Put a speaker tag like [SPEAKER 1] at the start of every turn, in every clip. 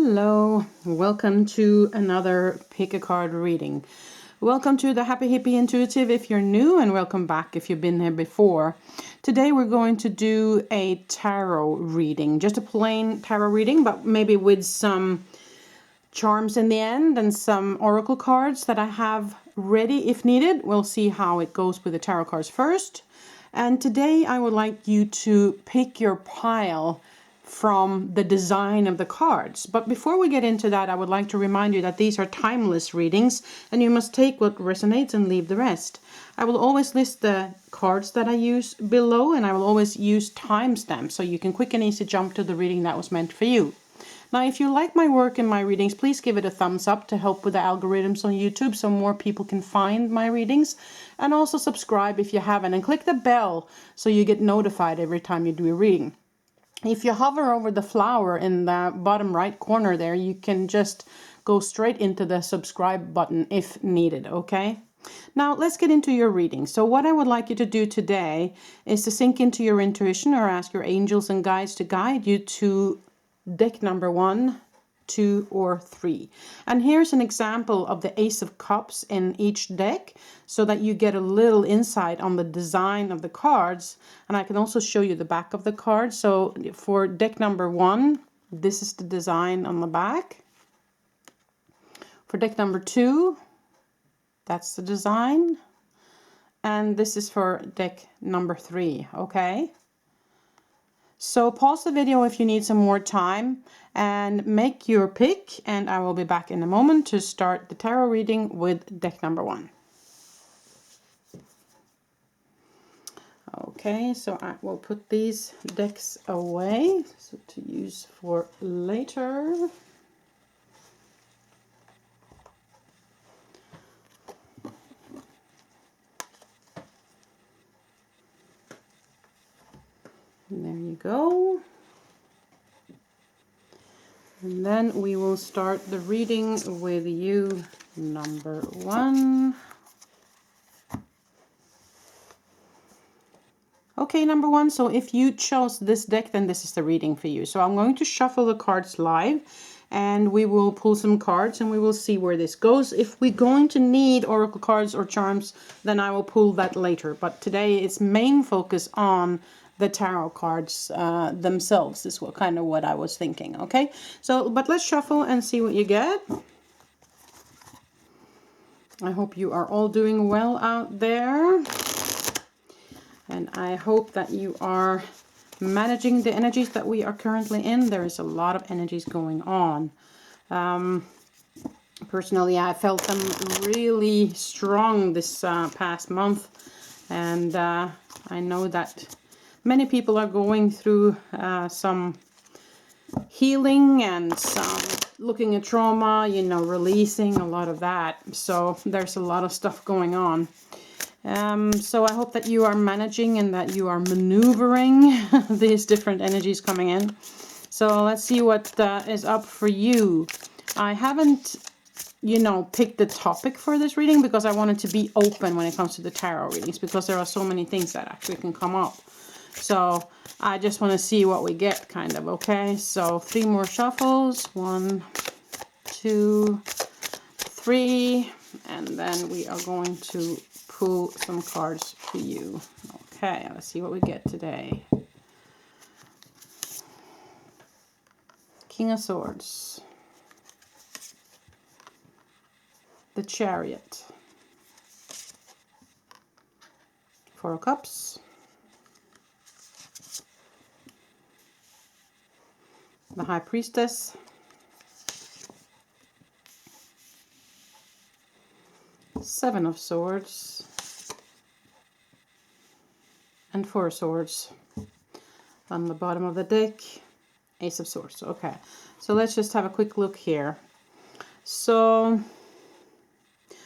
[SPEAKER 1] Hello, welcome to another pick a card reading. Welcome to the Happy Hippie Intuitive if you're new, and welcome back if you've been here before. Today we're going to do a tarot reading, just a plain tarot reading, but maybe with some charms in the end and some oracle cards that I have ready if needed. We'll see how it goes with the tarot cards first. And today I would like you to pick your pile from the design of the cards. But before we get into that, I would like to remind you that these are timeless readings and you must take what resonates and leave the rest. I will always list the cards that I use below, and I will always use timestamps so you can quick and easy jump to the reading that was meant for you. Now, if you like my work and my readings, please give it a thumbs up to help with the algorithms on YouTube so more people can find my readings. And also subscribe if you haven't, and click the bell so you get notified every time you do a reading. If you hover over the flower in the bottom right corner there, you can just go straight into the subscribe button if needed, okay? Now let's get into your reading. So what I would like you to do today is to sink into your intuition or ask your angels and guides to guide you to deck number 1, 2, or 3. And here's an example of the Ace of Cups in each deck so that you get a little insight on the design of the cards. And I can also show you the back of the card. So for deck number 1, this is the design on the back. For deck number 2, that's the design. And this is for deck number 3, okay? So pause the video if you need some more time and make your pick, and I will be back in a moment to start the tarot reading with deck number 1. Okay, so I will put these decks away so to use for later. And there you go. And then we will start the reading with you, number 1. Okay, number 1, so if you chose this deck, then this is the reading for you. So I'm going to shuffle the cards live, and we will pull some cards and we will see where this goes. If we're going to need oracle cards or charms, then I will pull that later. But today it's main focus on the tarot cards themselves is what I was thinking. Okay, so but let's shuffle and see what you get. I hope you are all doing well out there, and I hope that you are managing the energies that we are currently in. There is a lot of energies going on. Personally, I felt them really strong this past month, and I know that many people are going through some healing and some looking at trauma, you know, releasing a lot of that. So there's a lot of stuff going on. So I hope that you are managing and that you are maneuvering these different energies coming in. So let's see what is up for you. I haven't, you know, picked the topic for this reading because I wanted to be open when it comes to the tarot readings, because there are so many things that actually can come up. So I just want to see what we get, kind of, okay? So 3 more shuffles. 1, 2, 3. And then we are going to pull some cards for you. Okay, let's see what we get today. King of Swords. The Chariot. 4 of Cups. The High Priestess. Seven of Swords. And 4 of Swords. On the bottom of the deck, Ace of Swords. Okay, so let's just have a quick look here. So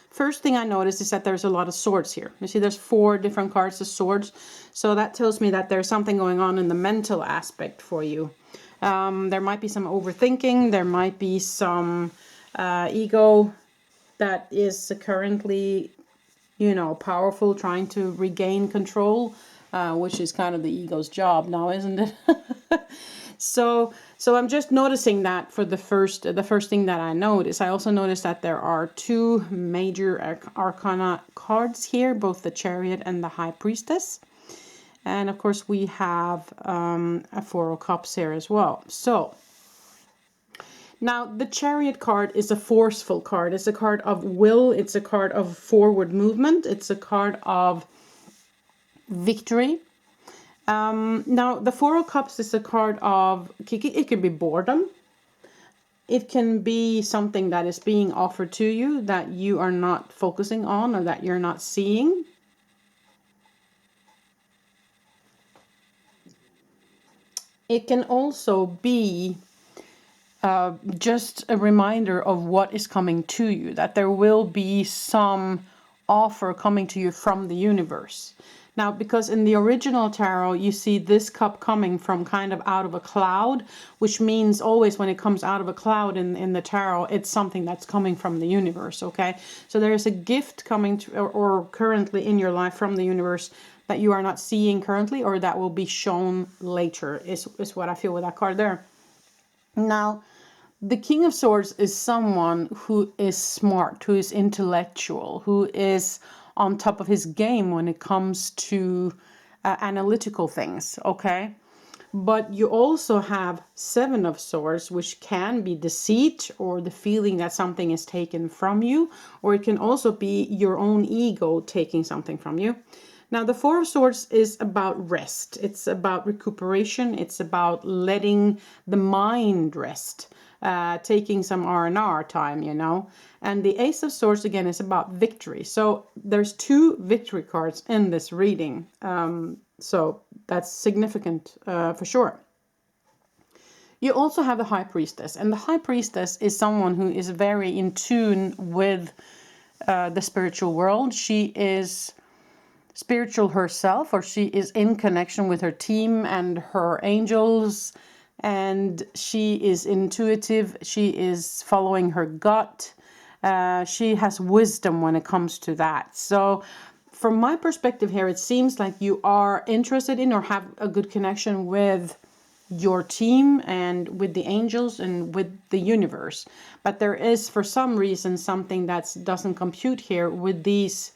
[SPEAKER 1] first thing I noticed is that there's a lot of swords here. You see there's 4 different cards of swords. So that tells me that there's something going on in the mental aspect for you. There might be some overthinking. There might be some ego that is currently, you know, powerful, trying to regain control, which is kind of the ego's job now, isn't it? So I'm just noticing that for the first thing that I noticed. I also noticed that there are two major arcana cards here, both the Chariot and the High Priestess. And of course we have a Four of Cups here as well. So now the Chariot card is a forceful card. It's a card of will. It's a card of forward movement. It's a card of victory. Now the Four of Cups is a card of, it can be boredom. It can be something that is being offered to you that you are not focusing on or that you're not seeing. It can also be just a reminder of what is coming to you, that there will be some offer coming to you from the universe. Now, because in the original tarot, you see this cup coming from kind of out of a cloud, which means always when it comes out of a cloud in the tarot, it's something that's coming from the universe, okay? So there is a gift coming to, or currently in your life from the universe that you are not seeing currently, or that will be shown later, is what I feel with that card there. Now, the King of Swords is someone who is smart, who is intellectual, who is on top of his game when it comes to analytical things, okay? But you also have Seven of Swords, which can be deceit or the feeling that something is taken from you, or it can also be your own ego taking something from you. Now, the Four of Swords is about rest. It's about recuperation. It's about letting the mind rest. Taking some R&R time, you know. And the Ace of Swords, again, is about victory. So there's two victory cards in this reading. So that's significant for sure. You also have the High Priestess. And the High Priestess is someone who is very in tune with the spiritual world. She is spiritual herself, or she is in connection with her team and her angels. And she is intuitive. She is following her gut. She has wisdom when it comes to that. So from my perspective here, it seems like you are interested in or have a good connection with your team and with the angels and with the universe. But there is, for some reason, something that doesn't compute here with these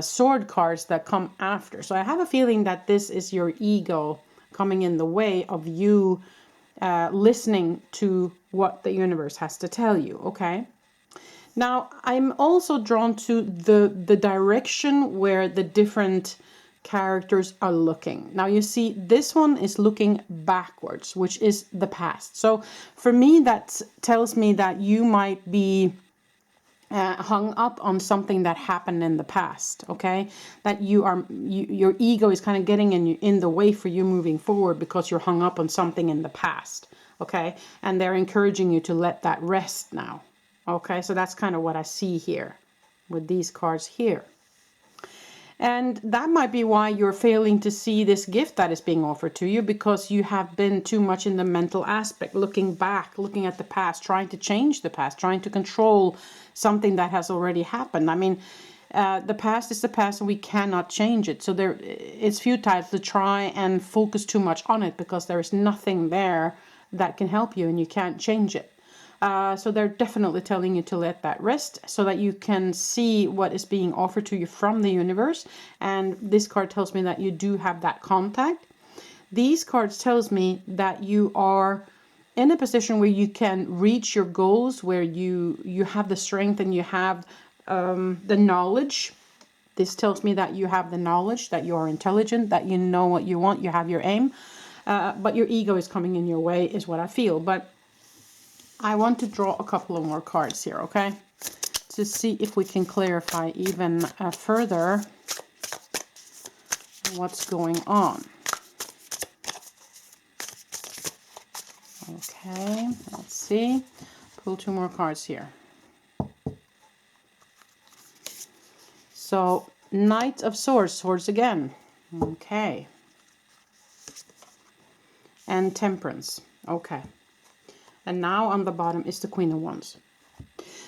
[SPEAKER 1] sword cards that come after. So I have a feeling that this is your ego coming in the way of you listening to what the universe has to tell you, okay? Now, I'm also drawn to the direction where the different characters are looking. Now, you see, this one is looking backwards, which is the past. So for me, that tells me that you might be hung up on something that happened in the past, okay? That your ego is kind of getting in the way for you moving forward because you're hung up on something in the past, okay? And they're encouraging you to let that rest now, okay? So that's kind of what I see here with these cards here. And that might be why you're failing to see this gift that is being offered to you, because you have been too much in the mental aspect, looking back, looking at the past, trying to change the past, trying to control something that has already happened. I mean, the past is the past and we cannot change it. So it's futile to try and focus too much on it because there is nothing there that can help you and you can't change it. So they're definitely telling you to let that rest so that you can see what is being offered to you from the universe. And this card tells me that you do have that contact. These cards tells me that you are in a position where you can reach your goals, where you have the strength and you have the knowledge. This tells me that you have the knowledge, that you are intelligent, that you know what you want, you have your aim. But your ego is coming in your way is what I feel. But I want to draw a couple of more cards here, okay? To see if we can clarify even further what's going on. Okay, let's see. Pull two more cards here. So, Knight of Swords, swords again. Okay. And Temperance. Okay. And now on the bottom is the Queen of Wands.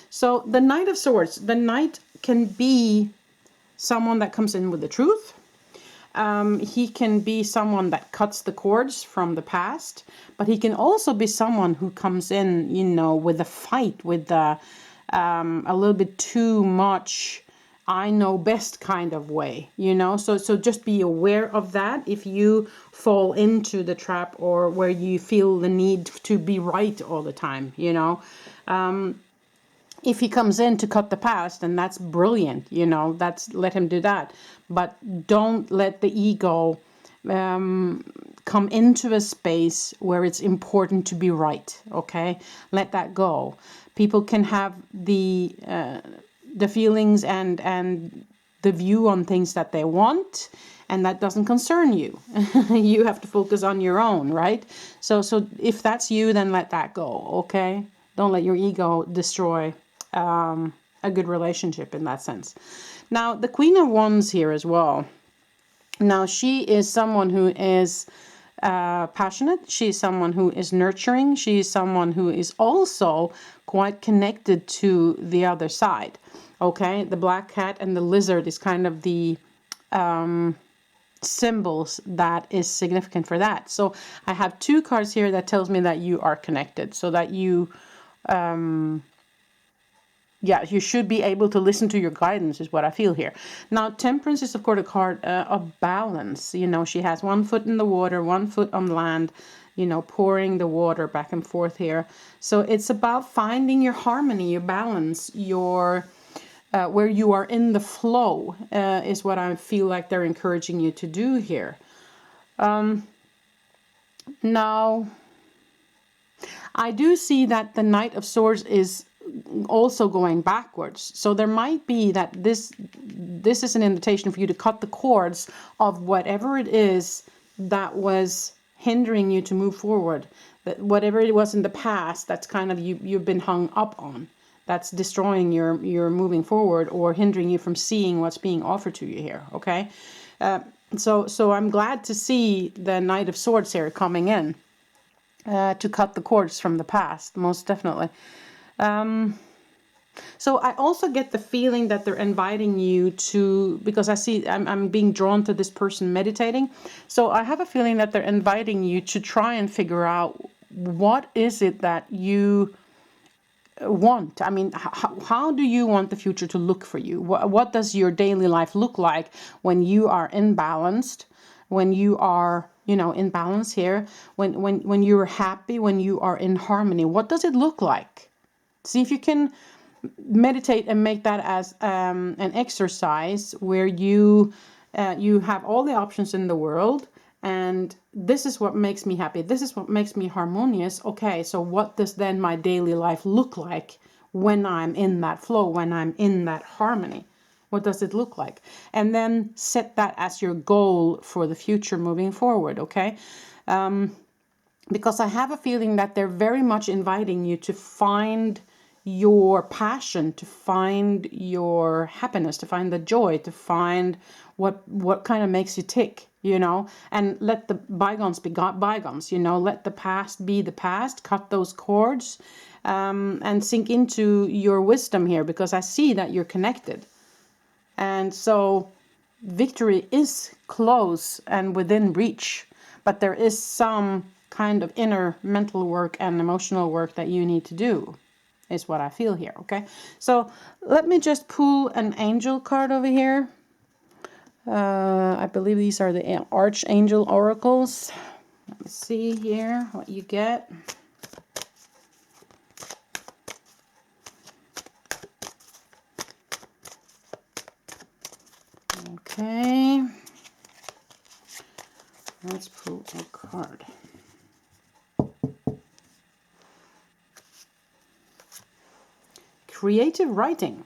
[SPEAKER 1] So the Knight of Swords, the Knight can be someone that comes in with the truth. He can be someone that cuts the cords from the past, but he can also be someone who comes in, you know, with a fight, with a little bit too much I know best kind of way, you know. So just be aware of that if you fall into the trap, or where you feel the need to be right all the time, you know. If he comes in to cut the past, and that's brilliant, you know, let him do that. But don't let the ego come into a space where it's important to be right. Okay, let that go. People can have the feelings and the view on things that they want, and that doesn't concern you. You have to focus on your own, right? So if that's you, then let that go. Okay, don't let your ego destroy a good relationship in that sense. Now, the Queen of Wands here as well. Now, she is someone who is passionate. She's someone who is nurturing. She's someone who is also quite connected to the other side. Okay, the black cat and the lizard is kind of the symbols that is significant for that. So I have two cards here that tells me that you are connected, so that you yeah, you should be able to listen to your guidance, is what I feel here. Now, Temperance is, of course, a card of balance. You know, she has 1 foot in the water, 1 foot on land, you know, pouring the water back and forth here. So it's about finding your harmony, your balance, your where you are in the flow, is what I feel like they're encouraging you to do here. Now, I do see that the Knight of Swords is also going backwards. So there might be that this is an invitation for you to cut the cords of whatever it is that was hindering you to move forward. That whatever it was in the past, that's kind of you've been hung up on. That's destroying your moving forward, or hindering you from seeing what's being offered to you here. Okay, so I'm glad to see the Knight of Swords here coming in to cut the cords from the past, most definitely. So I also get the feeling that they're inviting you to, because I see I'm being drawn to this person meditating. So I have a feeling that they're inviting you to try and figure out what is it that you want. I mean, how do you want the future to look for you? What does your daily life look like when you are imbalanced, when you are, you know, in balance here, when you're happy, when you are in harmony? What does it look like? See if you can meditate and make that as an exercise where you have all the options in the world, and this is what makes me happy. This is what makes me harmonious. Okay, so what does then my daily life look like when I'm in that flow, when I'm in that harmony? What does it look like? And then set that as your goal for the future moving forward, okay? Because I have a feeling that they're very much inviting you to find your passion, to find your happiness, to find the joy, to find what kind of makes you tick, you know, and let the bygones be bygones, you know, let the past be the past, cut those cords, and sink into your wisdom here, because I see that you're connected. And so victory is close and within reach, but there is some kind of inner mental work and emotional work that you need to do, is what I feel here. Okay, so let me just pull an angel card over here. I believe these are the Archangel oracles. Let me see here what you get. Okay, let's pull a card. Creative writing.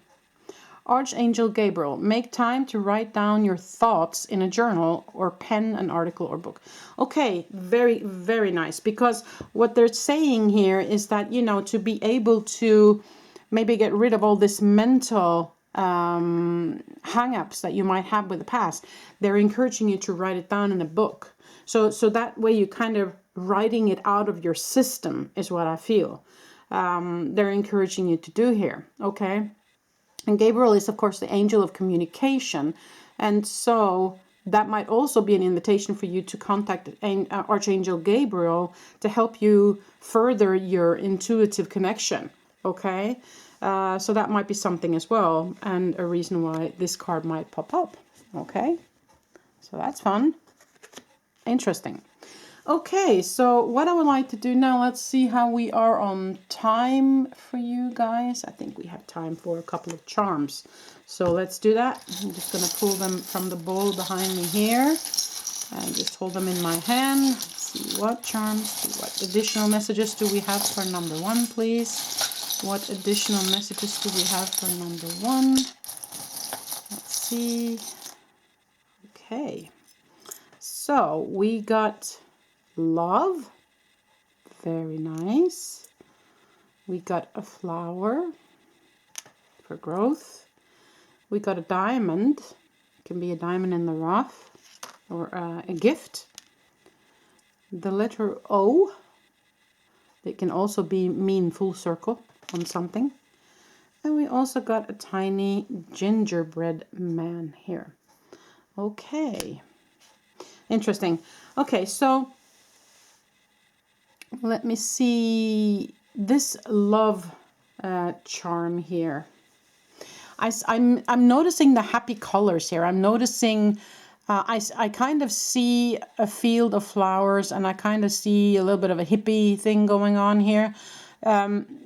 [SPEAKER 1] Archangel Gabriel, make time to write down your thoughts in a journal or pen an article or book. Okay, very, very nice. Because what they're saying here is that, you know, to be able to maybe get rid of all this mental hang-ups that you might have with the past, they're encouraging you to write it down in a book. So that way you kind of writing it out of your system is what I feel. They're encouraging you to do here. Okay. And Gabriel is, of course, the angel of communication. And so that might also be an invitation for you to contact Archangel Gabriel to help you further your intuitive connection. Okay, so that might be something as well, and a reason why this card might pop up. Okay, so that's fun. Interesting. Okay, so what I would like to do now, let's see how we are on time for you guys. I think we have time for a couple of charms. So let's do that. I'm just going to pull them from the bowl behind me here and just hold them in my hand. Let's see what charms, what additional messages do we have for number 1, please? What additional messages do we have for number 1? Let's see. Okay. So we got love. Very nice. We got a flower for growth. We got a diamond. It can be a diamond in the rough or a gift. The letter O. It can also mean full circle on something. And we also got a tiny gingerbread man here. Okay. Interesting. Okay, so let me see this love charm here. I'm noticing the happy colors here. I'm noticing I kind of see a field of flowers, and I kind of see a little bit of a hippie thing going on here.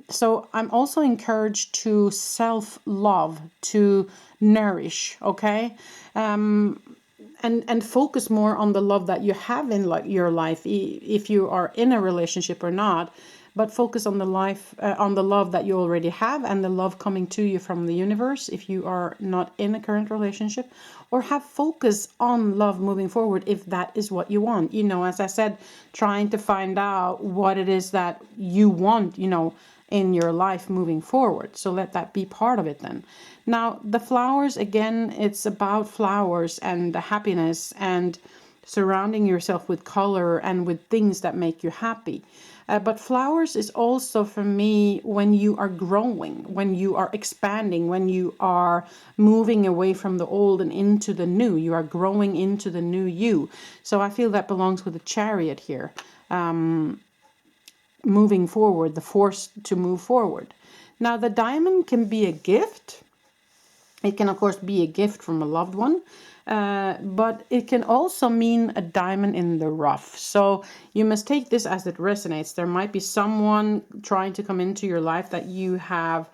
[SPEAKER 1] So I'm also encouraged to self-love, to nourish, okay? And focus more on the love that you have in your life, if you are in a relationship or not. But focus on the love that you already have, and the love coming to you from the universe if you are not in a current relationship, or have focus on love moving forward if that is what you want. You know, as I said, trying to find out what it is that you want, you know, in your life moving forward. So let that be part of it then. Now, the flowers, again, it's about flowers and the happiness and surrounding yourself with color and with things that make you happy. But flowers is also, for me, when you are growing, when you are expanding, when you are moving away from the old and into the new. You are growing into the new you. So I feel that belongs with the Chariot here. Moving forward, the force to move forward. Now, the diamond can be a gift. It can, of course, be a gift from a loved one. But it can also mean a diamond in the rough. So you must take this as it resonates. There might be someone trying to come into your life that you have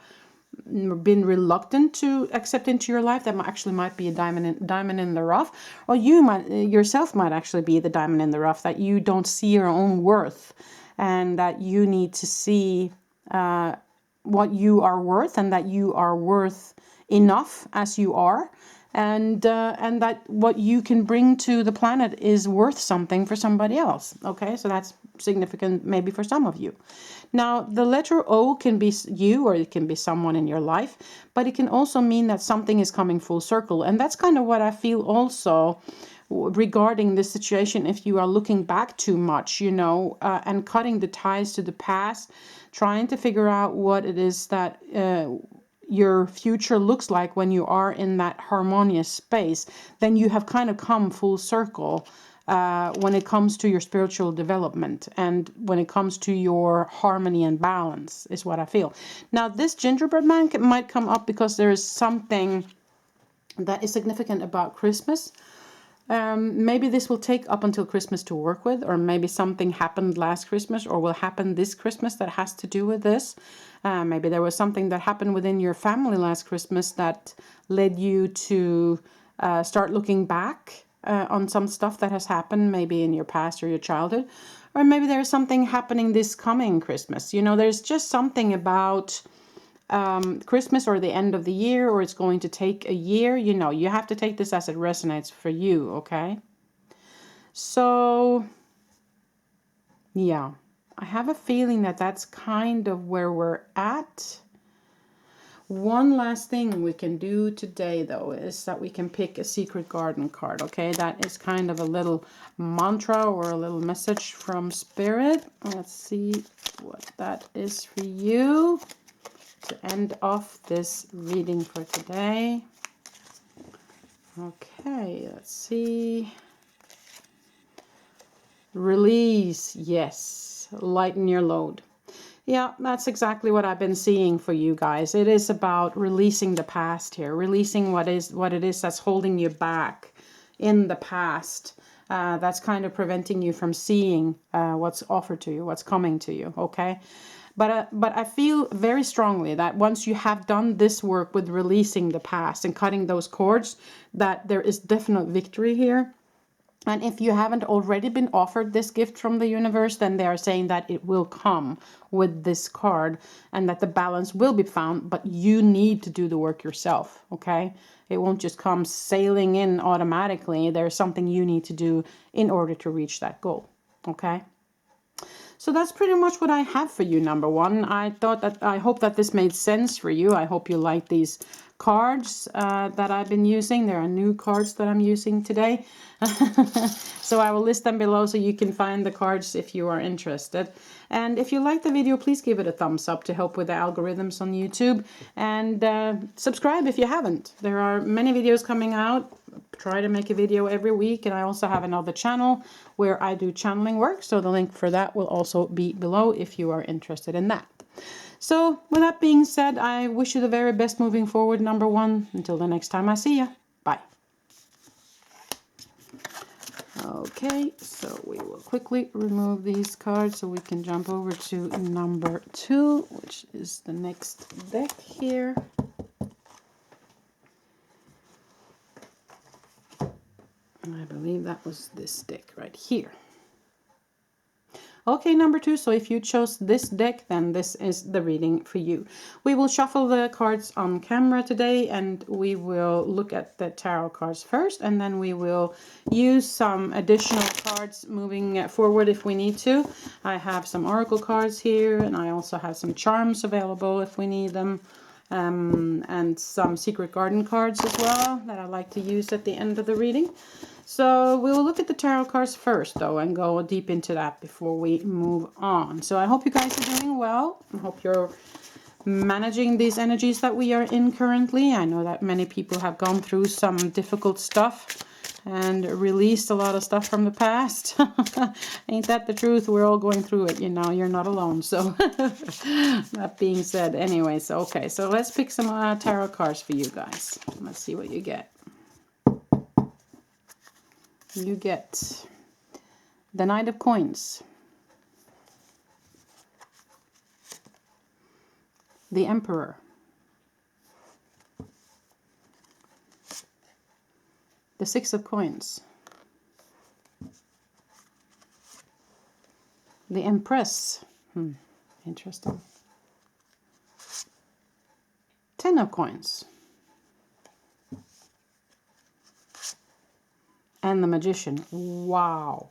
[SPEAKER 1] been reluctant to accept into your life. That actually might be a diamond in the rough. Or you might yourself might actually be the diamond in the rough, that you don't see your own worth, and that you need to see what you are worth, and that you are worth enough as you are. And that what you can bring to the planet is worth something for somebody else. Okay, so that's significant maybe for some of you. Now, the letter O can be you, or it can be someone in your life, but it can also mean that something is coming full circle. And that's kind of what I feel also regarding this situation. If you are looking back too much, you know, and cutting the ties to the past, trying to figure out what it is that your future looks like when you are in that harmonious space, then you have kind of come full circle when it comes to your spiritual development, and when it comes to your harmony and balance, is what I feel. Now, this gingerbread man might come up because there is something that is significant about Christmas. Maybe this will take up until Christmas to work with, or maybe something happened last Christmas or will happen this Christmas that has to do with this. Maybe there was something that happened within your family last Christmas that led you to start looking back on some stuff that has happened maybe in your past or your childhood. Or maybe there's something happening this coming Christmas. You know, there's just something about Christmas or the end of the year, or it's going to take a year. You know, you have to take this as it resonates for you, okay? So, yeah, I have a feeling that that's kind of where we're at. One last thing we can do today, though, is that we can pick a secret garden card, okay? That is kind of a little mantra or a little message from Spirit. Let's see what that is for you to end off this reading for today. Okay, let's see. Release, yes. Lighten your load. Yeah, that's exactly what I've been seeing for you guys. It is about releasing the past here, releasing what it is that's holding you back in the past. That's kind of preventing you from seeing what's offered to you, what's coming to you. Okay. But I feel very strongly that once you have done this work with releasing the past and cutting those cords, that there is definite victory here. And if you haven't already been offered this gift from the universe, then they are saying that it will come with this card and that the balance will be found, but you need to do the work yourself, okay? It won't just come sailing in automatically. There's something you need to do in order to reach that goal, okay? So that's pretty much what I have for you, number one. I hope that this made sense for you. I hope you like these cards that I've been using. There are new cards that I'm using today. So I will list them below so you can find the cards if you are interested. And if you like the video, please give it a thumbs up to help with the algorithms on YouTube. And subscribe if you haven't. There are many videos coming out. Try to make a video every week, and I also have another channel where I do channeling work, so the link for that will also be below if you are interested in that. So with that being said, I wish you the very best moving forward, number one. Until the next time I see you. Bye. Okay, so we will quickly remove these cards so we can jump over to number 2, which is the next deck here. I believe that was this deck right here. Okay, number 2, so if you chose this deck, then this is the reading for you. We will shuffle the cards on camera today, and we will look at the tarot cards first, and then we will use some additional cards moving forward if we need to. I have some oracle cards here, and I also have some charms available if we need them. And some secret garden cards as well that I like to use at the end of the reading. So we will look at the tarot cards first, though, and go deep into that before we move on. So I hope you guys are doing well. I hope you're managing these energies that we are in currently. I know that many people have gone through some difficult stuff and released a lot of stuff from the past. Ain't that the truth? We're all going through it, you know. You're not alone. So that being said, anyways, okay. So let's pick some tarot cards for you guys. Let's see what you get. You get the Knight of Coins, the Emperor, the Six of Coins, the Empress, interesting, Ten of Coins, and the Magician. Wow.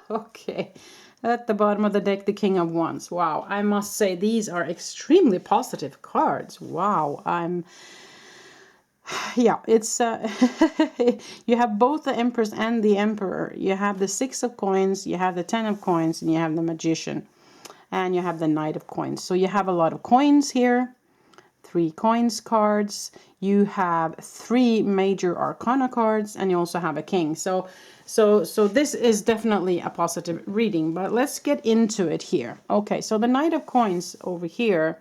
[SPEAKER 1] Okay. At the bottom of the deck, the King of Wands. Wow. I must say, these are extremely positive cards. Wow. Yeah, it's you have both the Empress and the Emperor. You have the Six of Coins, you have the Ten of Coins, and you have the Magician. And you have the Knight of Coins. So you have a lot of coins here. 3 coins cards. You have 3 major arcana cards, and you also have a king. So this is definitely a positive reading, but let's get into it here. Okay, so the Knight of Coins over here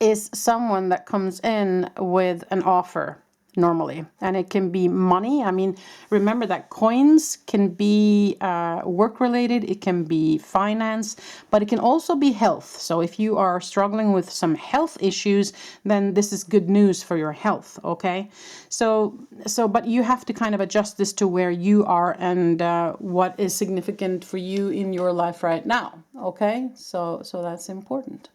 [SPEAKER 1] is someone that comes in with an offer normally, and it can be money. I mean, remember that coins can be work related, it can be finance, but it can also be health. So if you are struggling with some health issues, then this is good news for your health. Okay, so but you have to kind of adjust this to where you are and what is significant for you in your life right now. Okay, so that's important.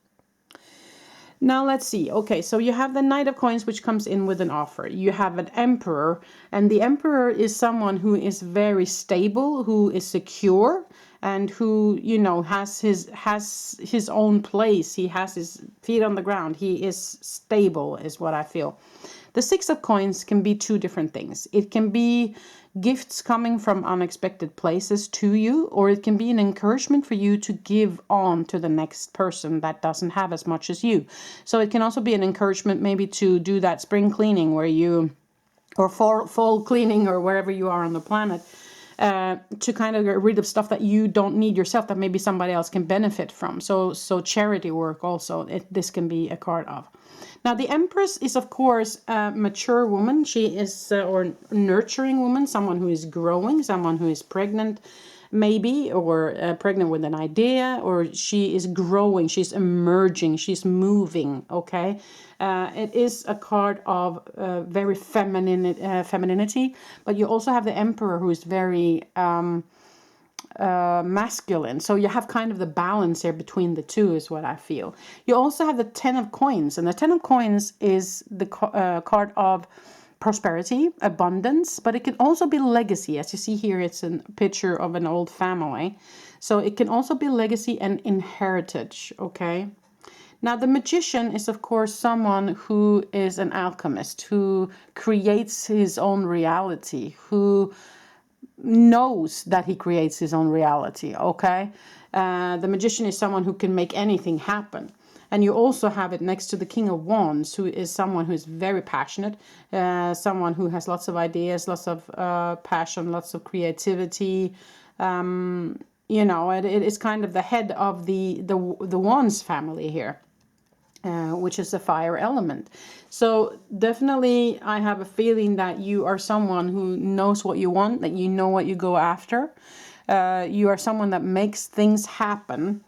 [SPEAKER 1] Now let's see. Okay, so you have the Knight of Coins, which comes in with an offer. You have an Emperor, and the Emperor is someone who is very stable, who is secure, and who, you know, has his own place. He has his feet on the ground. He is stable, is what I feel. The Six of Coins can be 2 different things. It can be gifts coming from unexpected places to you, or it can be an encouragement for you to give on to the next person that doesn't have as much as you. So it can also be an encouragement maybe to do that spring cleaning where you or fall cleaning, or wherever you are on the planet, to kind of get rid of stuff that you don't need yourself, that maybe somebody else can benefit from. So charity work also, this can be a card of. Now the Empress is of course a mature woman. She is or nurturing woman, someone who is growing, someone who is pregnant maybe, or pregnant with an idea, or she is growing, she's emerging, she's moving. Okay, it is a card of very femininity, but you also have the Emperor, who is very masculine. So you have kind of the balance here between the two, is what I feel. You also have the Ten of Coins, and the Ten of Coins is the card of prosperity, abundance, but it can also be legacy. As you see here, it's a picture of an old family. So it can also be legacy and inheritance, okay? Now the Magician is of course someone who is an alchemist, who creates his own reality, who knows that he creates his own reality, okay? The Magician is someone who can make anything happen. And you also have it next to the King of Wands, who is someone who is very passionate, someone who has lots of ideas, lots of passion, lots of creativity. You know, it is kind of the head of the Wands family here, which is a fire element. So definitely I have a feeling that you are someone who knows what you want, that you know what you go after. You are someone that makes things happen.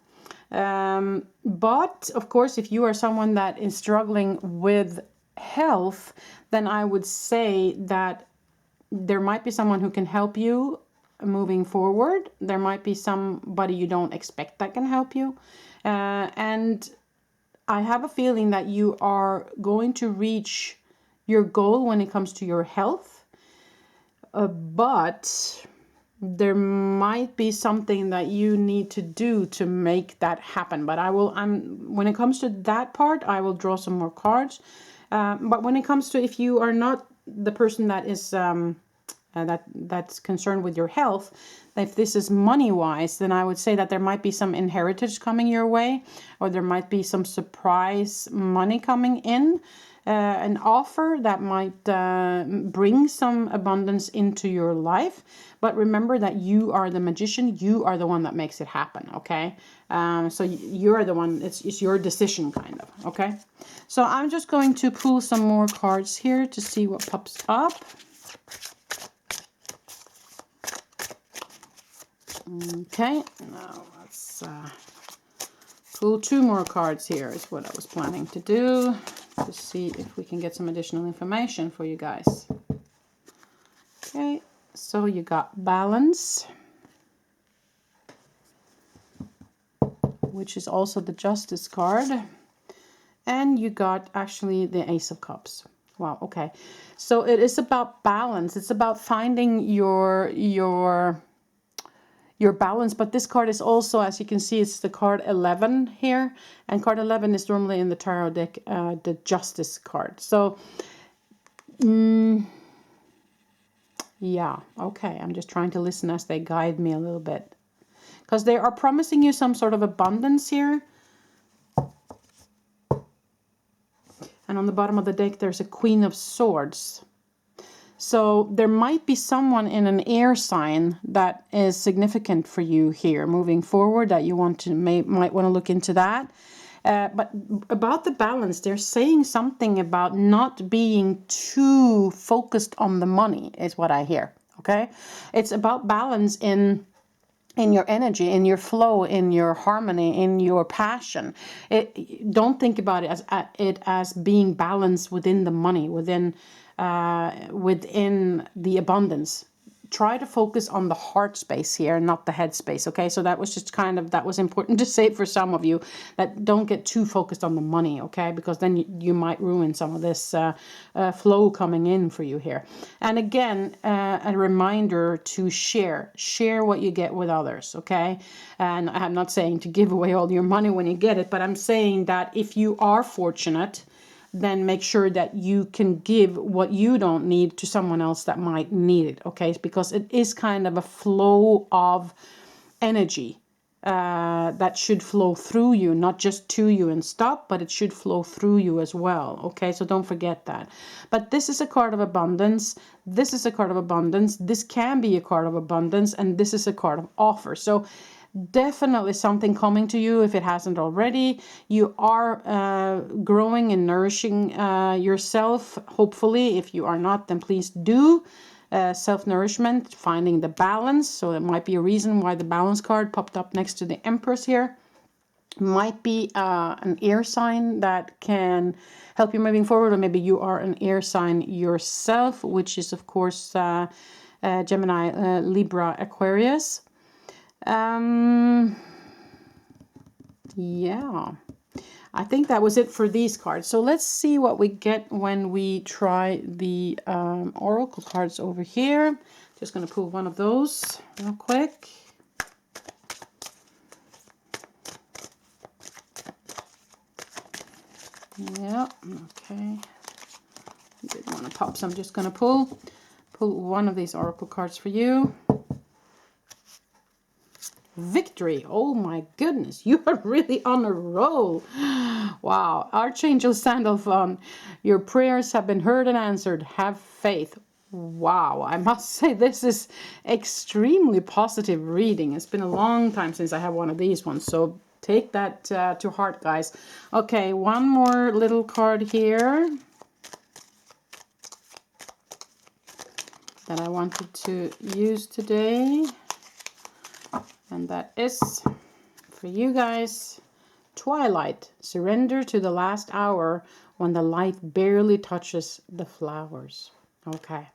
[SPEAKER 1] But of course, if you are someone that is struggling with health, then I would say that there might be someone who can help you moving forward. There might be somebody you don't expect that can help you. And I have a feeling that you are going to reach your goal when it comes to your health. But there might be something that you need to do to make that happen. But when it comes to that part, I will draw some more cards. But when it comes to, if you are not the person that is that's concerned with your health, if this is money wise, then I would say that there might be some inheritance coming your way, or there might be some surprise money coming in. An offer that might bring some abundance into your life. But remember that you are the Magician. You are the one that makes it happen, okay? So you are the one, it's your decision, kind of, okay? So I'm just going to pull some more cards here to see what pops up. Okay, now let's pull two more cards here, is what I was planning to do, to see if we can get some additional information for you guys. Okay, so you got Balance, which is also the Justice card, and you got actually the Ace of Cups. Wow, okay. So it is about balance. It's about finding your balance, but this card is also, as you can see, it's the card 11 here, and card 11 is normally in the tarot deck the Justice card. So yeah, okay, I'm just trying to listen as they guide me a little bit, because they are promising you some sort of abundance here. And on the bottom of the deck there's a Queen of Swords. So there might be someone in an air sign that is significant for you here moving forward, that you want to might want to look into that. But about the balance, they're saying something about not being too focused on the money, is what I hear. Okay, it's about balance in your energy, in your flow, in your harmony, in your passion. Don't think about it as being balanced within the money, within the abundance. Try to focus on the heart space here, not the head space. Okay, so that was just that was important to say for some of you, that don't get too focused on the money, okay, because then you might ruin some of this flow coming in for you here. And again, a reminder to share what you get with others, okay? And I'm not saying to give away all your money when you get it, but I'm saying that if you are fortunate, then make sure that you can give what you don't need to someone else that might need it, okay? Because it is kind of a flow of energy. that should flow through you, not just to you and stop, but it should flow through you as well. Okay, so don't forget that. But this is a card of abundance. This is a card of abundance. This can be a card of abundance, and this is a card of offer. So definitely something coming to you if it hasn't already. You are growing and nourishing yourself. Hopefully, if you are not, then please do. Self-nourishment, finding the balance. So it might be a reason why the balance card popped up next to the Empress here. Might be an air sign that can help you moving forward, or maybe you are an air sign yourself, which is of course Gemini, Libra, Aquarius. Yeah, I think that was it for these cards. So let's see what we get when we try the oracle cards over here. Just going to pull one of those real quick. Yeah, okay. Didn't want to pop, so I'm just going to pull one of these oracle cards for you. Victory. Oh my goodness, you are really on a roll. Wow. Archangel Sandalphon, your prayers have been heard and answered. Have faith. Wow, I must say this is extremely positive reading. It's been a long time since I have one of these ones, so take that to heart, guys. Okay, one more little card here that I wanted to use today. And that is for you guys. Twilight. Surrender to the last hour when the light barely touches the flowers. Okay.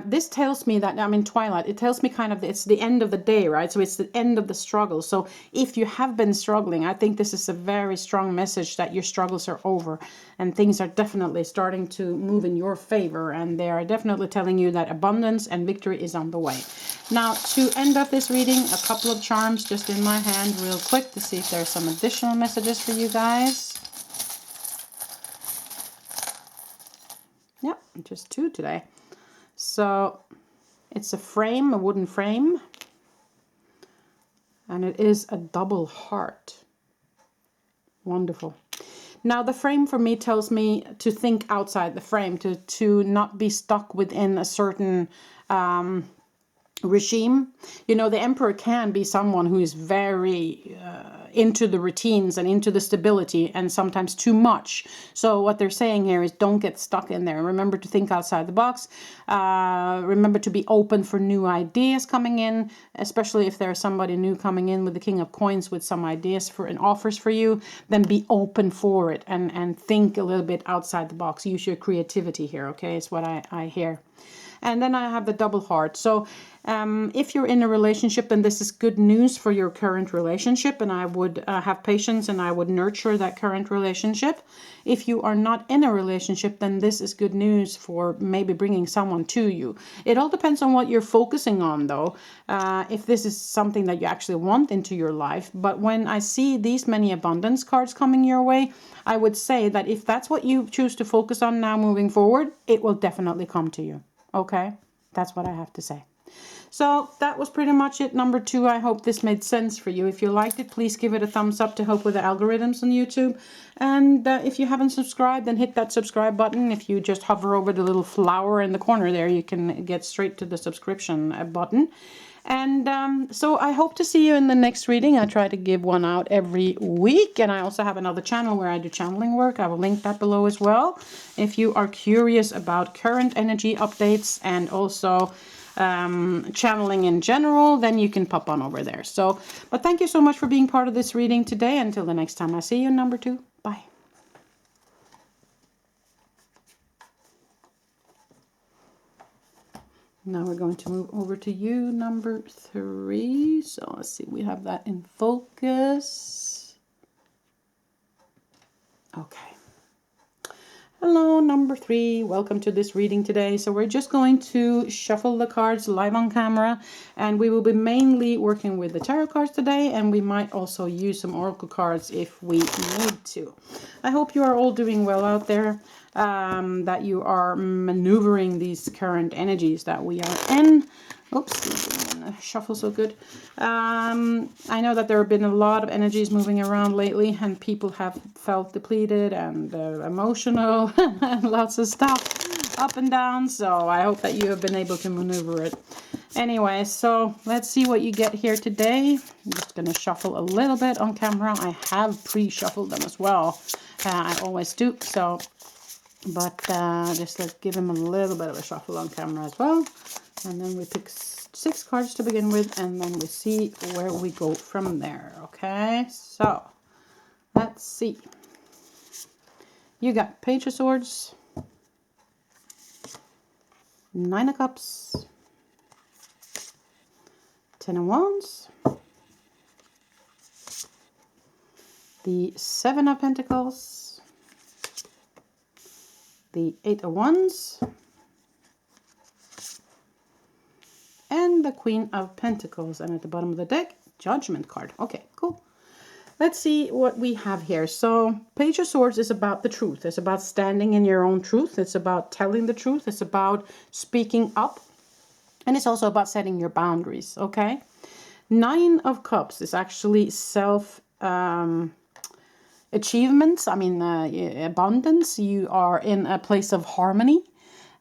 [SPEAKER 1] This tells me that, I mean, twilight, it tells me kind of, it's the end of the day, right? So it's the end of the struggle. So if you have been struggling, I think this is a very strong message that your struggles are over and things are definitely starting to move in your favor. And they are definitely telling you that abundance and victory is on the way. Now, to end up this reading, a couple of charms just in my hand real quick to see if there's some additional messages for you guys. Yep, just two today. So it's a frame, a wooden frame, and it is a double heart. Wonderful. Now the frame for me tells me to think outside the frame, to not be stuck within a certain regime. You know, the Emperor can be someone who is very into the routines and into the stability, and sometimes too much. So what they're saying here is don't get stuck in there. Remember to think outside the box. Remember to be open for new ideas coming in, especially if there's somebody new coming in with the King of Coins with some ideas for and offers for you. Then be open for it and think a little bit outside the box. Use your creativity here, okay, is what I hear. And then I have the double heart. So if you're in a relationship, then this is good news for your current relationship. And I would have patience and I would nurture that current relationship. If you are not in a relationship, then this is good news for maybe bringing someone to you. It all depends on what you're focusing on, though. If this is something that you actually want into your life. But when I see these many abundance cards coming your way, I would say that if that's what you choose to focus on now moving forward, it will definitely come to you. Okay, that's what I have to say. So that was pretty much it. Number 2, I hope this made sense for you. If you liked it, please give it a thumbs up to help with the algorithms on YouTube. And if you haven't subscribed, then hit that subscribe button. If you just hover over the little flower in the corner there, you can get straight to the subscription button. And so I hope to see you in the next reading. I try to give one out every week. And I also have another channel where I do channeling work. I will link that below as well. If you are curious about current energy updates and also channeling in general, then you can pop on over there. So, but thank you so much for being part of this reading today. Until the next time I see you, number 2. Bye. Now we're going to move over to you, number 3. So let's see, we have that in focus. Okay. Hello, number 3. Welcome to this reading today. So we're just going to shuffle the cards live on camera, and we will be mainly working with the tarot cards today, and we might also use some oracle cards if we need to. I hope you are all doing well out there, that you are maneuvering these current energies that we are in. Oops, didn't shuffle so good. I know that there have been a lot of energies moving around lately, and people have felt depleted and emotional and lots of stuff up and down. So I hope that you have been able to maneuver it. Anyway, so let's see what you get here today. I'm just going to shuffle a little bit on camera. I have pre-shuffled them as well. I always do. So, but just let's give him a little bit of a shuffle on camera as well. And then we pick 6 cards to begin with, and then we see where we go from there. Okay, so let's see. You got Page of Swords, 9 of Cups, 10 of Wands, the 7 of Pentacles, the 8 of Wands, and the Queen of Pentacles. And at the bottom of the deck, Judgment card. Okay, cool. Let's see what we have here. So Page of Swords is about the truth. It's about standing in your own truth. It's about telling the truth. It's about speaking up. And it's also about setting your boundaries, okay? 9 of Cups is actually achievements. I mean, abundance. You are in a place of harmony.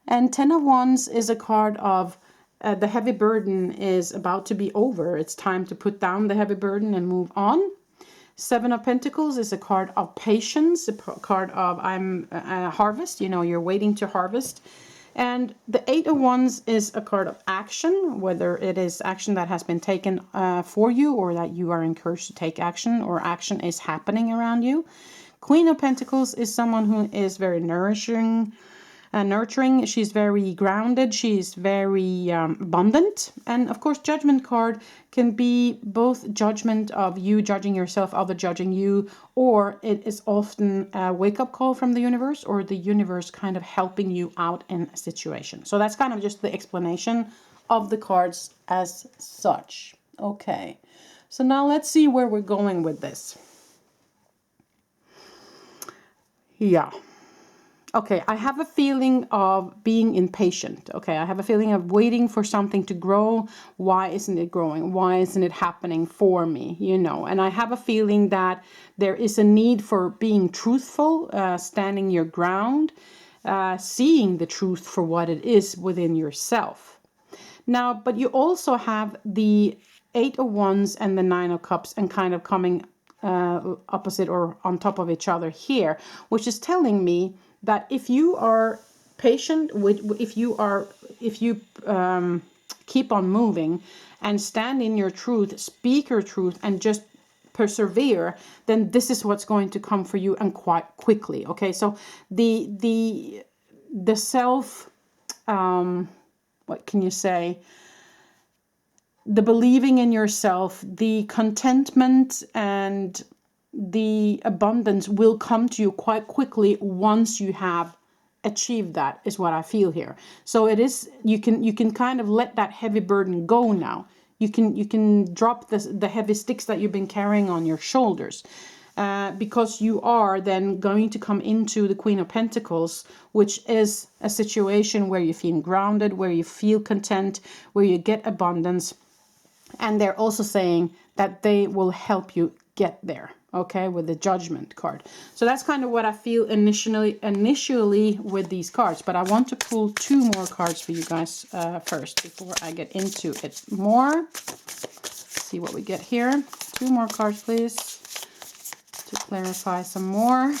[SPEAKER 1] And 10 of Wands is a card of the heavy burden is about to be over. It's time to put down the heavy burden and move on. 7 of Pentacles is a card of patience, a card of harvest. You know, you're waiting to harvest. And the 8 of Wands is a card of action, whether it is action that has been taken for you, or that you are encouraged to take action, or action is happening around you. Queen of Pentacles is someone who is very nurturing. She's very grounded, she's very abundant. And of course, Judgment card can be both judgment of you judging yourself, other judging you, or it is often a wake-up call from the universe, or the universe kind of helping you out in a situation. So that's kind of just the explanation of the cards as such. Okay, so now let's see where we're going with this. Yeah. Okay, I have a feeling of being impatient. Okay, I have a feeling of waiting for something to grow. Why isn't it growing? Why isn't it happening for me? You know, and I have a feeling that there is a need for being truthful, standing your ground, seeing the truth for what it is within yourself. Now, but you also have the 8 of Wands and the 9 of Cups, and kind of coming opposite or on top of each other here, which is telling me that if you are patient, if you keep on moving and stand in your truth, speak your truth, and just persevere, then this is what's going to come for you, and quite quickly. Okay, so the self, what can you say? The believing in yourself, the contentment, and the abundance will come to you quite quickly once you have achieved that, is what I feel here. So it is, you can kind of let that heavy burden go now. You can drop the heavy sticks that you've been carrying on your shoulders, because you are then going to come into the Queen of Pentacles, which is a situation where you feel grounded, where you feel content, where you get abundance. And they're also saying that they will help you get there, okay, with the Judgment card. So that's kind of what I feel initially with these cards. But I want to pull 2 more cards for you guys first before I get into it more. Let's see what we get here. 2 more cards, please, to clarify some more.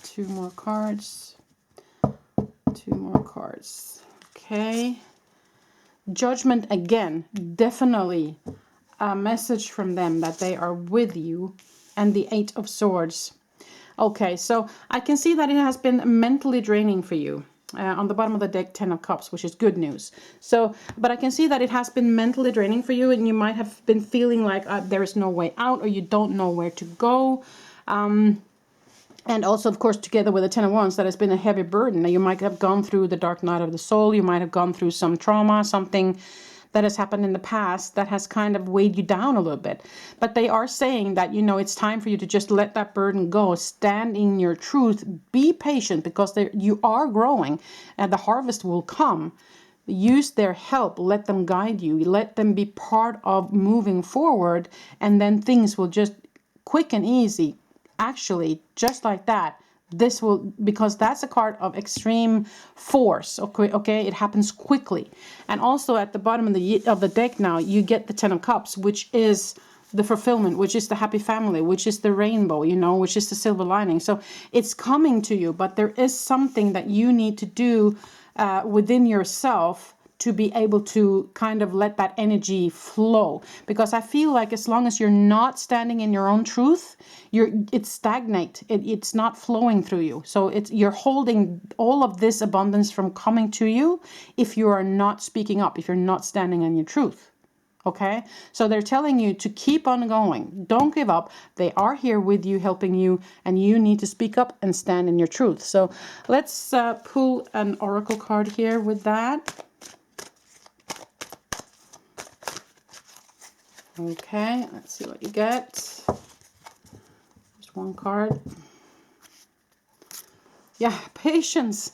[SPEAKER 1] 2 more cards. 2 more cards. Okay. Judgment again, definitely a message from them that they are with you. And the 8 of Swords. Okay, so I can see that it has been mentally draining for you. On the bottom of the deck, 10 of Cups, which is good news. So, but I can see that it has been mentally draining for you, and you might have been feeling like there is no way out, or you don't know where to go. And also, of course, together with the 10 of Wands, that has been a heavy burden. Now, you might have gone through the dark night of the soul. You might have gone through some trauma, something that has happened in the past that has kind of weighed you down a little bit. But they are saying that, you know, it's time for you to just let that burden go. Stand in your truth. Be patient, because you are growing and the harvest will come. use their help, let them guide you, let them be part of moving forward, and then things will just quick and easy. Actually, just like that, this will, because that's a card of extreme force. Okay, it happens quickly. And also at the bottom of the deck now, you get the Ten of Cups, which is the fulfillment, which is the happy family, which is the rainbow, you know, which is the silver lining. So it's coming to you, but there is something that you need to do within yourself to be able to kind of let that energy flow. Because I feel like as long as you're not standing in your own truth, it's stagnate. It's not flowing through you. So you're holding all of this abundance from coming to you if you are not speaking up, if you're not standing in your truth. Okay, so they're telling you to keep on going. Don't give up. They are here with you, helping you, and you need to speak up and stand in your truth. So let's pull an oracle card here with that. Okay, let's see what you get. Just one card. Yeah, patience.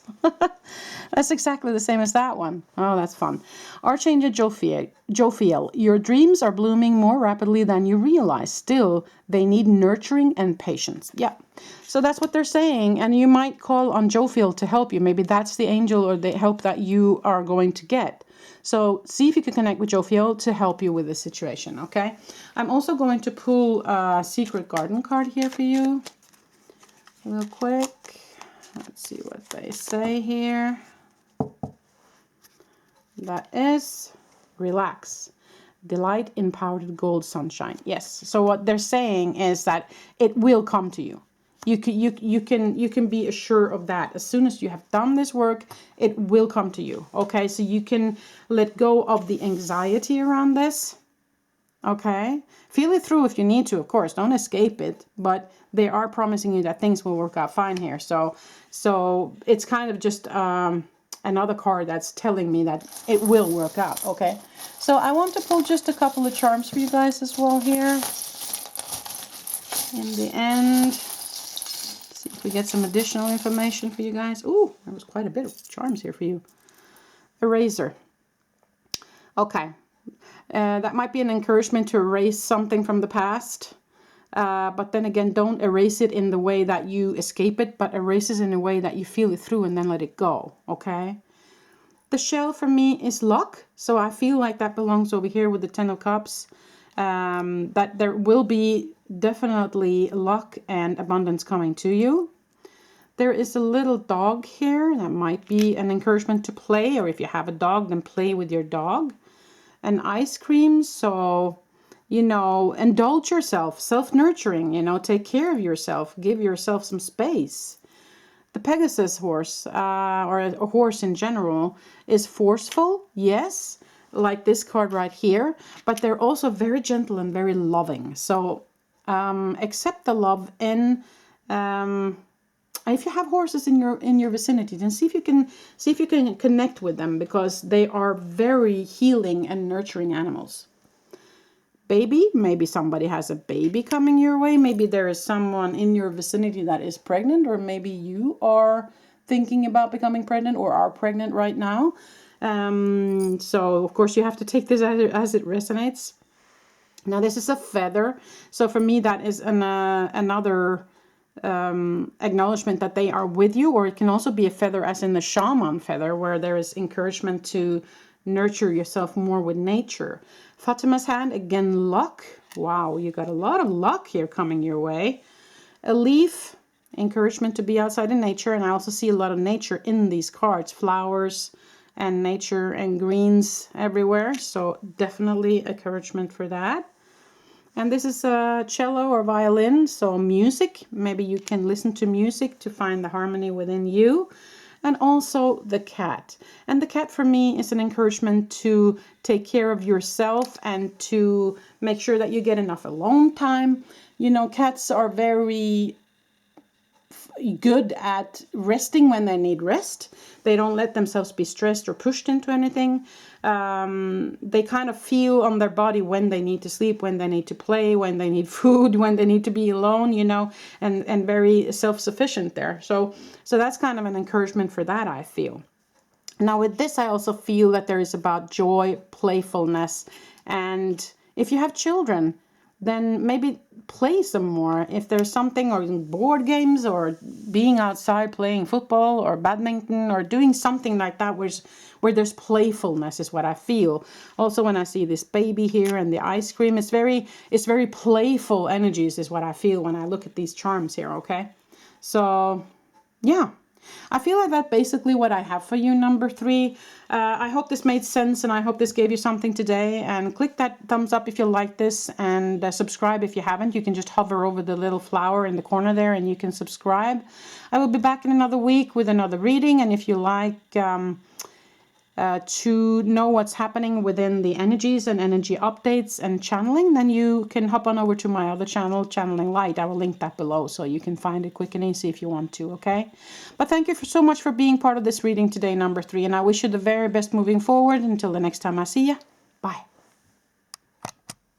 [SPEAKER 1] That's exactly the same as that one. Oh, that's fun. Archangel Jophiel, your dreams are blooming more rapidly than you realize. Still, they need nurturing and patience. Yeah, so that's what they're saying. And you might call on Jophiel to help you. Maybe that's the angel or the help that you are going to get. So see if you can connect with Jophiel to help you with this situation, okay? I'm also going to pull a Secret Garden card here for you real quick. Let's see what they say here. That is relax. Delight in powdered gold sunshine. Yes. So what they're saying is that it will come to you. You can be assured of that. As soon as you have done this work, it will come to you. Okay. So you can let go of the anxiety around this. Okay. Feel it through if you need to, of course. Don't escape it. But they are promising you that things will work out fine here. So it's kind of just another card that's telling me that it will work out. Okay. So I want to pull just a couple of charms for you guys as well here. In the end. Let's see if we get some additional information for you guys. Ooh, there was quite a bit of charms here for you. Eraser. Okay. That might be an encouragement to erase something from the past. But then again, don't erase it in the way that you escape it, but erase it in a way that you feel it through and then let it go, okay? The shell for me is luck, so I feel like that belongs over here with the Ten of Cups. That there will be definitely luck and abundance coming to you. There is a little dog here. That might be an encouragement to play, or if you have a dog, then play with your dog. An ice cream, so... You know, indulge yourself, self-nurturing, you know, take care of yourself, give yourself some space. The Pegasus horse, or a horse in general, is forceful, yes, like this card right here, but they're also very gentle and very loving. So accept the love in, if you have horses in your vicinity, then see if you can connect with them, because they are very healing and nurturing animals. Baby, maybe somebody has a baby coming your way. Maybe there is someone in your vicinity that is pregnant, or maybe you are thinking about becoming pregnant or are pregnant right now. So of course you have to take this as it resonates. Now this is a feather. So for me that is another acknowledgement that they are with you, or it can also be a feather as in the shaman feather, where there is encouragement to nurture yourself more with nature. Fatima's hand, again, luck. Wow, you got a lot of luck here coming your way. A leaf, encouragement to be outside in nature. And I also see a lot of nature in these cards. Flowers and nature and greens everywhere. So definitely encouragement for that. And this is a cello or violin. So music. Maybe you can listen to music to find the harmony within you. And also the cat. And the cat for me is an encouragement to take care of yourself and to make sure that you get enough alone time. You know, cats are very good at resting when they need rest. They don't let themselves be stressed or pushed into anything. They kind of feel on their body when they need to sleep, when they need to play, when they need food, when they need to be alone, you know, and very self-sufficient there. So that's kind of an encouragement for that, I feel. Now with this, I also feel that there is about joy, playfulness, and if you have children, then maybe play some more. If there's something, or board games, or being outside playing football or badminton, or doing something like that where there's playfulness is what I feel. Also, when I see this baby here and the ice cream, it's very playful energies is what I feel when I look at these charms here, okay? So, yeah. I feel like that's basically what I have for you, number 3. I hope this made sense, and I hope this gave you something today. And click that thumbs up if you like this, and subscribe if you haven't. You can just hover over the little flower in the corner there, and you can subscribe. I will be back in another week with another reading, and if you like to know what's happening within the energies and energy updates and channeling, then you can hop on over to my other channel, Channeling Light. I will link that below so you can find it quick and easy if you want to, okay? But thank you so much for being part of this reading today, number 3, and I wish you the very best moving forward. Until the next time I see you, bye.